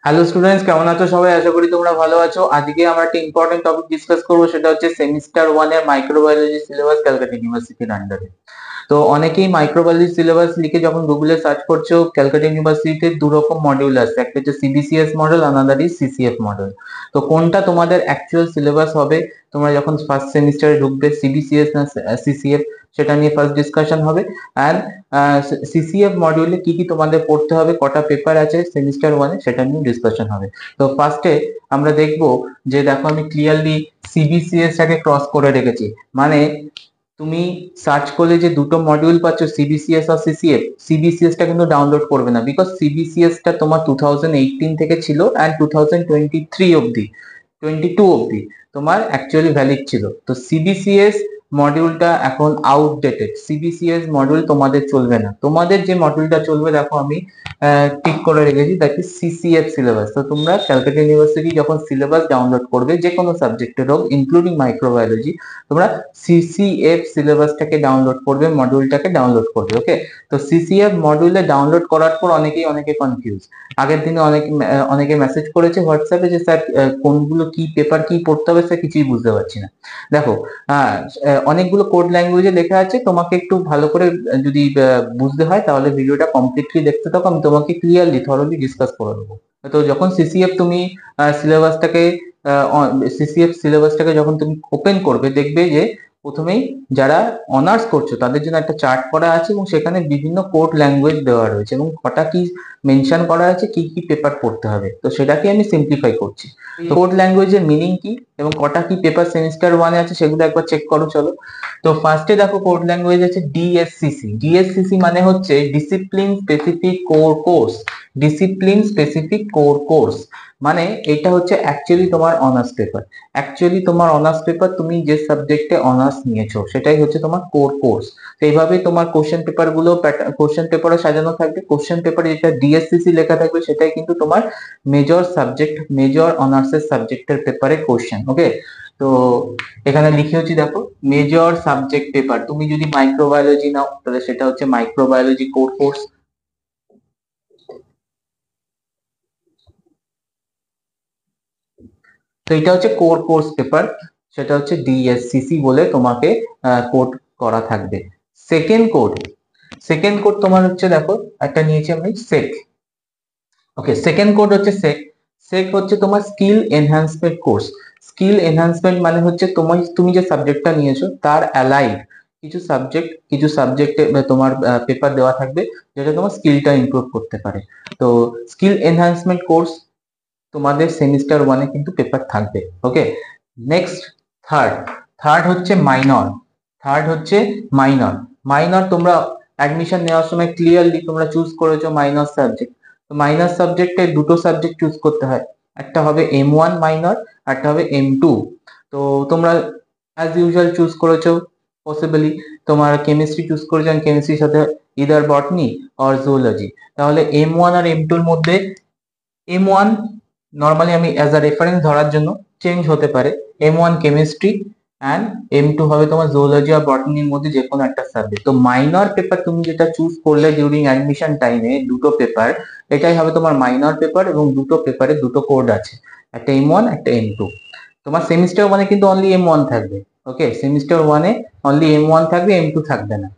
Hello students, কেমন আছো সবাই? আশা করি তোমরা ভালো আছো। আজকে আমরা একটা ইম্পর্টেন্ট টপিক ডিসকাস করবো, সেটা হচ্ছে সেমিস্টার 1 এর মাইক্রোবায়োলজি সিলেবাস ক্যালকাটা ইউনিভার্সিটির আন্ডারে। তো অনেকেই মাইক্রোবায়োলজি সিলেবাস লিখে যখন গুগলে সার্চ করছো, ক্যালকাটা ইউনিভার্সিটিতে দু রকম মডিউল আছে, একটা হচ্ছে CBCS model, another is CCF model. তো কোনটা তোমাদের অ্যাকচুয়াল সিলেবাস হবে তোমরা যখন ফার্স্ট সেমিস্টারে ঢুকবে, সিবিসিএস না সিসিএফ, সেটা নিয়ে ফার্স্ট ডিসকাশন হবে। আর সিসিএফ মডিউলে কি কি তোমাদের পড়তে হবে, কটা পেপার আছে সেমিস্টার 1 এ, সেটা নিয়ে ডিসকাশন হবে। তো ফার্স্টে আমরা দেখবো যে, দেখো আমি ক্লিয়ারলি সিবিসিএস টাকে ক্রস করে রেখেছি। মানে তুমি সার্চ করলে যে দুটো মডিউল পাচ্ছ, সিবিসিএস আর সিসিএফ, সিবিসিএস টা কিন্তু ডাউনলোড করবে না, বিকজ সিবিসিএস টা তোমার 2018 থেকে ছিল অ্যান্ড 2023 অব্দি, 22 অব্দি তোমার অ্যাকচুয়ালি ভ্যালিড ছিল। তো সিবিসিএস মডিউলটা এখন আউটডেটেড, সিবিসিএস মডিউল তোমাদের চলবে না। তোমাদের যে মডিউলটা চলবে দেখো আমি ঠিক করে রেখেছি, দ্যাট ইজ সিসিএফ সিলেবাস। তো তোমরা ক্যালকাটা ইউনিভার্সিটি যখন সিলেবাস ডাউনলোড করবে যে কোনো সাবজেক্টের হোক, ইনক্লুডিং মাইক্রোবায়োলজি, তোমরা সিসিএফ সিলেবাসটাকে ডাউনলোড করবে, মডিউলটাকে ডাউনলোড করবে। ওকে, তো সিসিএফ মডিউলে ডাউনলোড করার পর অনেকে কনফিউজ। আগের দিনে অনেকে মেসেজ করেছে হোয়াটসঅ্যাপে যে স্যার কোনগুলো কি পেপার কি পড়তে হবে স্যার, কিছুই বুঝতে পারছি না। দেখো, অনেকগুলো কোড ল্যাঙ্গুয়েজে লেখা আছে, তোমাকে একটু ভালো করে যদি বুঝতে হয় তাহলে ভিডিওটা কমপ্লিটলি দেখতে থাকো, আমি তোমাকে ক্লিয়ারলি থরলি ডিসকাস করে দেবো। তো যখন সিসিএফ তুমি সিলেবাসটাকে সিসিএফ সিলেবাসটাকে যখন তুমি ওপেন করবে, দেখবে যে প্রথমেই যারা অনার্স করছো তাদের জন্য একটা চার্ট করা আছে এবং সেখানে বিভিন্ন কোড ল্যাঙ্গুয়েজ দেওয়া রয়েছে এবং কটা কি মেনশন করা আছে, কি কি পেপার পড়তে হবে। তো সেটাকে আমি সিম্পলিফাই করছি। তো কোড ল্যাঙ্গুয়েজের মিনিং কি এবং কটা কি পেপার সেমিস্টার 1 এ আছে সেগুলো একবার চেক করো, চলো। তো ফার্স্টে দেখো কোড ল্যাঙ্গুয়েজ আছে ডিএসসিসি। ডিএসসিসি মানে হচ্ছে discipline specific core course. Discipline specific core course মানে এটা হচ্ছে অ্যাকচুয়ালি তোমার অনার্স পেপার। অ্যাকচুয়ালি তোমার অনার্স পেপার, তুমি যে সাবজেক্টে অনার্স নিয়েছো সেটাই হচ্ছে তোমার কোর কোর্স। তো এইভাবেই তোমার কোশ্চেন পেপার গুলো কোশ্চেন পেপারে সাজানো থাকবে। কোশ্চেন পেপারে যেটা ডিএসসিসি লেখা থাকবে সেটাই কিন্তু তোমার মেজর সাবজেক্ট, মেজর অনার্সের সাবজেক্টের পেপারে কোশ্চেন। ওকে, তো এখানে লিখে হচ্ছে দেখো, মেজর সাবজেক্ট পেপার। তুমি যদি মাইক্রোবায়োলজি নাও তাহলে সেটা হচ্ছে মাইক্রোবায়োলজি কোর কোর্স। তো এটা হচ্ছে কোর কোর্স পেপার, সেটা হচ্ছে ডিএসসিসি বলে তোমাকে কোড করা থাকবে। সেকেন্ড কোড, সেকেন্ড কোড তোমার হচ্ছে দেখো, একটা নিয়েছি আমি সেক। ওকে, সেকেন্ড কোড হচ্ছে সেক। সেক হচ্ছে তোমার skill enhancement course. Skill enhancement মানে হচ্ছে তোমার, তুমি যে সাবজেক্টটা নিয়েছো তার অ্যালাইড কিছু সাবজেক্টে তোমার পেপার দেওয়া থাকবে, যেটা তোমার স্কিলটা ইমপ্রুভ করতে পারে। তো স্কিল এনহ্যান্সমেন্ট কোর্স তোমাদের সেমিস্টার 1 এ কিন্তু পেপার থাকবে। ওকে, নেক্সট থার্ড, থার্ড হচ্ছে মাইনর। থার্ড হচ্ছে মাইনর। মাইনর তোমরা অ্যাডমিশন নেওয়ার সময় ক্লিয়ারলি তোমরা চুজ করেছো মাইনর সাবজেক্ট। তো মাইনর সাবজেক্টে দুটো সাবজেক্ট চুজ করতে হয়, একটা হবে M1 মাইনর, একটা হবে M2। তো তোমরা অ্যাজ ইউজুয়াল চুজ করেছো পসিবলি, তোমার কেমিস্ট্রি চুজ করেছো, কেমিস্ট্রির সাথে ইদার বটনি অর জুওলজি। তাহলে M1 আর M2 এর মধ্যে M1 নর্মালি আমি অ্যাজ আ রেফারেন্স ধরার জন্য চেঞ্জ হতে পারে, M1 কেমিস্ট্রি অ্যান্ড M2 হবে তোমার জুওলজি আর বটনির মধ্যে যে কোনো একটা সাবজেক্ট। তো মাইনর পেপার তুমি যেটা চুজ করলে ডিউরিং অ্যাডমিশন টাইমে, দুটো পেপার, এটাই হবে তোমার মাইনর পেপার এবং দুটো পেপারে দুটো কোড আছে, একটা M1 একটা M2। তোমার সেমিস্টার 1 এ কিন্তু অনলি M1 থাকবে। ওকে, সেমিস্টার 1 এ অনলি M1 থাকবে, M2 থাকবে না।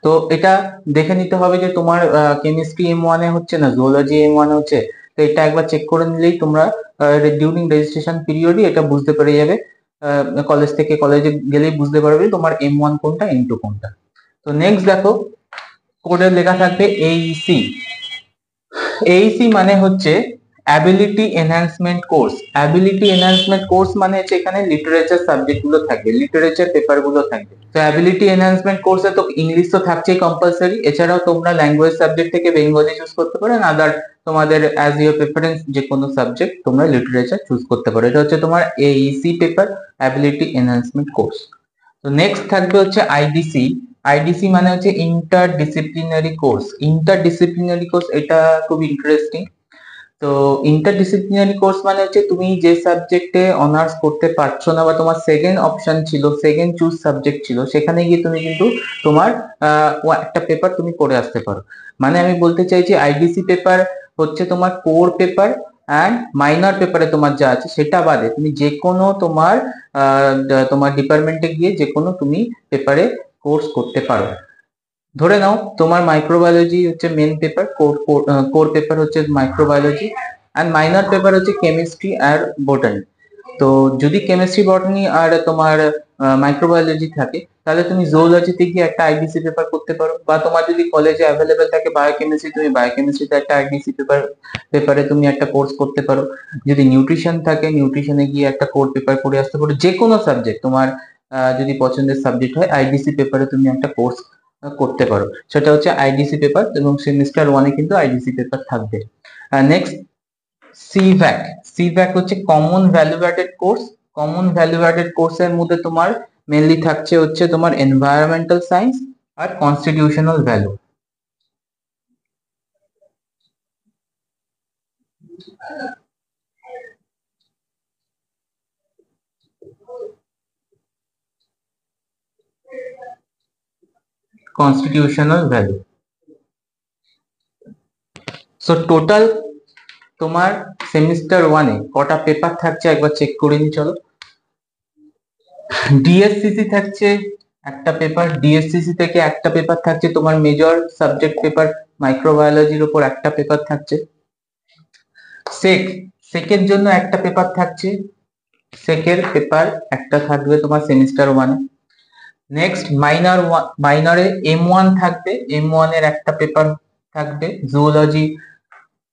তো এটা দেখে নিতে হবে যে তোমার কেমিস্ট্রি M1 এ হচ্ছে না জুওলজি M1 এ হচ্ছে। তো এটা একবার চেক করে নিলেই তোমরা ডিউরিং রেজিস্ট্রেশন পিরিয়ডই এটা বুঝতে পেরে যাবে। কলেজ থেকে কলেজে গেলেই বুঝতে পারবে তোমার M1 কোনটা M2 কোনটা। তো নেক্সট দেখো, কোডে লেখা থাকবে এইসি। এইসি মানে হচ্ছে ability enhancement course. Ability enhancement course মানে হচ্ছে এখানে লিটারেচার সাবজেক্ট গুলো থাকবে, লিটারেচার পেপার গুলো থাকবে। তো অ্যাবিলিটি এনহ্যান্সমেন্ট কোর্সে তো ইংলিশ তো থাকছেই কম্পালসারি, এছাড়াও তোমরা ল্যাঙ্গুয়েজ সাবজেক্ট থেকে বেঙ্গলি চুজ করতে পারো, আদার তোমাদের অ্যাজ ইউর প্রেফারেন্স যে কোনো সাবজেক্ট তোমরা লিটারেচার চুজ করতে পারো। এটা হচ্ছে তোমার Aisi paper, ability enhancement course. তো নেক্সট থাকবে হচ্ছে আইডিসি। আইডিসি মানে হচ্ছে inter disciplinary course. Inter disciplinary course এটা খুব ইন্টারেস্টিং। তো ইন্টারডিসিপ্লিনারি কোর্স মানে হচ্ছে তুমি যে সাবজেক্টে অনার্স করতে পারছো না বা তোমার সেকেন্ড অপশন ছিল, সেকেন্ড চুজ সাবজেক্ট ছিল, সেখানে গিয়ে তুমি কিন্তু তোমার একটা পেপার তুমি করে আসতে পারো। মানে আমি বলতে চাইছি আইডিসি পেপার হচ্ছে তোমার কোর পেপার অ্যান্ড মাইনর পেপারে তোমার যা আছে সেটা বাদে তুমি যে কোনো তোমার ডিপার্টমেন্টে গিয়ে যে কোনো তুমি পেপারে কোর্স করতে পারো। ধরে নাও তোমার মাইক্রোবায়োলজি হচ্ছে মেন পেপার, কোর পেপার হচ্ছে মাইক্রোবায়োলজি, আর মাইনর পেপার হচ্ছে কেমিস্ট্রি আর বোটানি। তো যদি কেমিস্ট্রি বটানি আর তোমার মাইক্রোবায়োলজি থাকে, তাহলে তুমি জুওলজিতে গিয়ে একটা আইডিসি পেপার করতে পারো, বা তোমার যদি কলেজে অ্যাভেলেবেল থাকে বায়োকেমিস্ট্রি, তুমি বায়োকেমিস্ট্রিতে একটা আইডিসি পেপারে তুমি একটা কোর্স করতে পারো। যদি নিউট্রিশন থাকে, নিউট্রিশনে গিয়ে একটা কোর পেপার করে আসতে পারো। যে কোনো সাবজেক্ট তোমার যদি পছন্দের সাবজেক্ট হয়, আইডিসি পেপারে তুমি একটা কোর্স করতে পারো। সেটা হচ্ছে আইডিসি পেপার, এবং সেমিস্টার ওয়ানে কিন্তু আইডিসি পেপার থাকবে। Next, CVAC. সিভ্যাক হচ্ছে common value added course. Common value added কোর্সের মধ্যে তোমার মেনলি থাকছে হচ্ছে তোমার এনভায়রনমেন্টাল সায়েন্স আর constitutional value. Constitutional value. So total তোমার সেমিস্টার ওয়ানে কটা পেপার থাকছে একবার চেক করে নি চলো। ডিএসসিসি থাকছে একটা পেপার, ডিএসসিসি থেকে একটা পেপার থাকছে তোমার মেজর সাবজেক্ট পেপার মাইক্রোবায়োলজির উপর একটা পেপার থাকছে। সেক, সেকের জন্য একটা পেপার থাকছে, সেকের পেপার একটা থাকবে তোমার সেমিস্টার ওয়ানে। নেক্সট মাইনর, মাইনরে M1 থাকবে, M1 এর একটা পেপার থাকবে। জুওলজি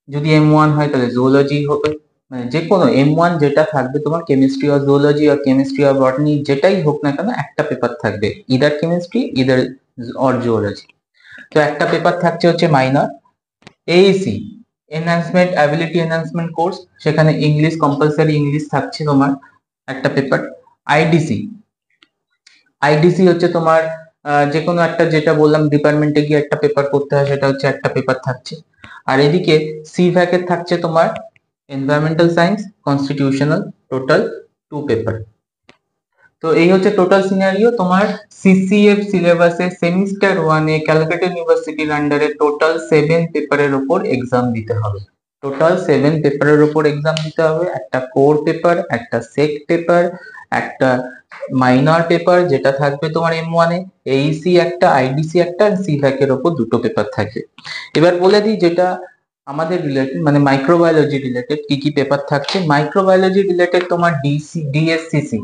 যদি M1 হয় তাহলে জুওলজি হবে, মানে যে কোনো M1 যেটা থাকবে তোমার, কেমিস্ট্রি আর জুওলজি আর কেমিস্ট্রি আর বটনি যেটাই হোক না কেন একটা পেপার থাকবে, either chemistry either or zoology. তো একটা পেপার থাকছে হচ্ছে minor. AEC, enhancement ability enhancement course, সেখানে ইংলিশ কম্পালসারি, ইংলিশ থাকছে তোমার একটা পেপার। আইডিসি, আইডিসি হচ্ছে তোমার যে কোনো একটা, যেটা বললাম ডিপার্টমেন্টে গিয়ে একটা পেপার করতে হয়, সেটা হচ্ছে একটা পেপার থাকছে। আর এদিকে সিভ্যাক এর থাকছে তোমার environmental science, constitutional, total 2 paper. তো এই হচ্ছে টোটাল সিনারিও তোমার সিসিএফ সিলেবাসে সেমিস্টার ওয়ানে ক্যালকাটা ইউনিভার্সিটির আন্ডারে টোটাল 7 পেপারের উপর এক্সাম দিতে হবে। টোটাল 7 পেপারের উপর এক্সাম দিতে হবে। একটা কোর পেপার, একটা সেক পেপার, একটা মাইনর পেপার যেটা থাকবে তোমার M1 এ, এইসি একটা, আইডিসি একটা, আর সিভ্যাক এর উপর দুটো পেপার থাকবে। এবার বলে দিই যেটা আমাদের রিলেটেড, মানে মাইক্রোবায়োলজি রিলেটেড কি কি পেপার থাকছে। মাইক্রোবায়োলজি রিলেটেড তোমার ডিএসসিসি,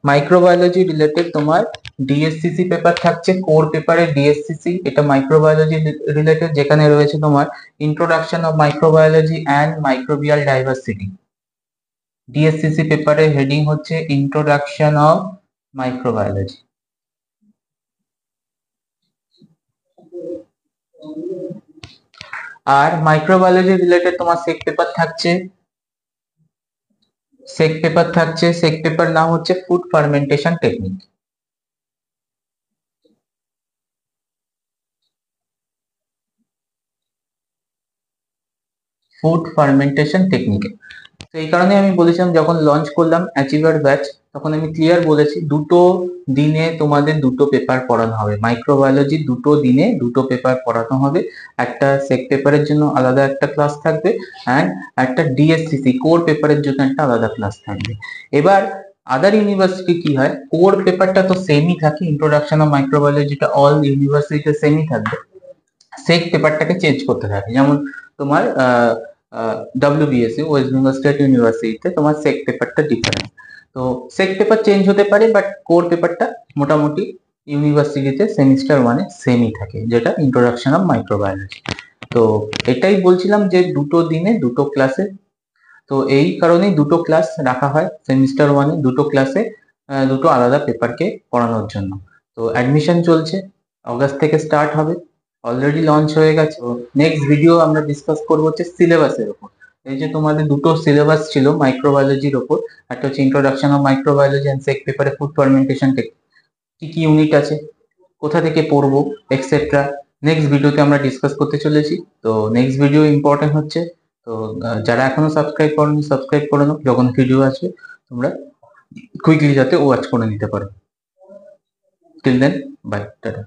মাইক্রোবায়োলজি রিলেটেড তোমার ডিএসসিসি পেপার থাকছে, কোর পেপারে ডিএসসিসি, এটা মাইক্রোবায়োলজি রিলেটেড, যেখানে রয়েছে তোমার introduction of microbiology and microbial diversity. DSCC পেপারের হেডিং হচ্ছে ইন্ট্রোডাকশন অফ মাইক্রোবায়োলজি। আর মাইক্রোবায়োলজি রিলেটেড তোমার সেক পেপার থাকছে, সেক পেপার নাম হচ্ছে food fermentation technique. Food fermentation টেকনিকে। তো এই কারণে আমি বলেছিলাম যখন লঞ্চ করলাম অ্যাচিভার ব্যাচ, তখন আমি ক্লিয়ার বলেছি দুটো দিনে তোমাদের দুটো পেপার পড়ানো হবে, মাইক্রোবায়োলজি দুটো দিনে দুটো পেপার পড়ানো হবে। একটা সেক পেপারের জন্য আলাদা একটা ক্লাস থাকবে, অ্যান্ড একটা ডিএসসিসি কোর পেপারের জন্য একটা আলাদা ক্লাস থাকবে। এবার আদার ইউনিভার্সিটি কি হয়, কোর পেপারটা তো সেমই থাকে, ইন্ট্রোডাকশন অফ মাইক্রোবায়োলজিটা অল ইউনিভার্সিটিতে সেমই থাকবে। সেক পেপারটাকে চেঞ্জ করতে থাকে, যেমন তোমার WBSU ওয়েস্ট বেঙ্গল স্টেট ইউনিভার্সিটিতে তোমার সেক পেপারটা ডিফারেন্ট। তো সেক পেপার চেঞ্জ হতে পারে, বাট কোর পেপারটা মোটামুটি ইউনিভার্সিটিতে সেমিস্টার ওয়ানে সেমই থাকে, যেটা ইন্ট্রোডাকশন অফ মাইক্রোবায়োলজি। তো এটাই বলছিলাম যে দুটো দিনে দুটো ক্লাসে, তো এই কারণেই দুটো ক্লাস রাখা হয় সেমিস্টার ওয়ানে, দুটো ক্লাসে দুটো আলাদা পেপারকে পড়ানোর জন্য। তো অ্যাডমিশন চলছে, অগাস্ট থেকে স্টার্ট হবে, অলরেডি লঞ্চ হয়ে গেছে। নেক্সট ভিডিও আমরা ডিসকাস করবো হচ্ছে সিলেবাসের উপর। এই যে তোমাদের দুটো সিলেবাস ছিল মাইক্রোবায়োলজির উপর, একটা হচ্ছে ইন্ট্রোডাকশন অফ মাইক্রোবায়োলজি এন্ড সেক পেপারে ফুড ফার্মেন্টেশন টেকনিক, কি কি ইউনিট আছে, কোথা থেকে পড়বো, এক্সেট্রা, নেক্সট ভিডিওতে আমরা ডিসকাস করতে চলেছি। তো নেক্সট ভিডিও ইম্পর্টেন্ট হচ্ছে, তো যারা এখনো সাবস্ক্রাইব করনি সাবস্ক্রাইব করে নাও, যখন ভিডিও আছে তোমরা কুইকলি যাতে ওয়াচ করে নিতে পারো। Till then bye, tata.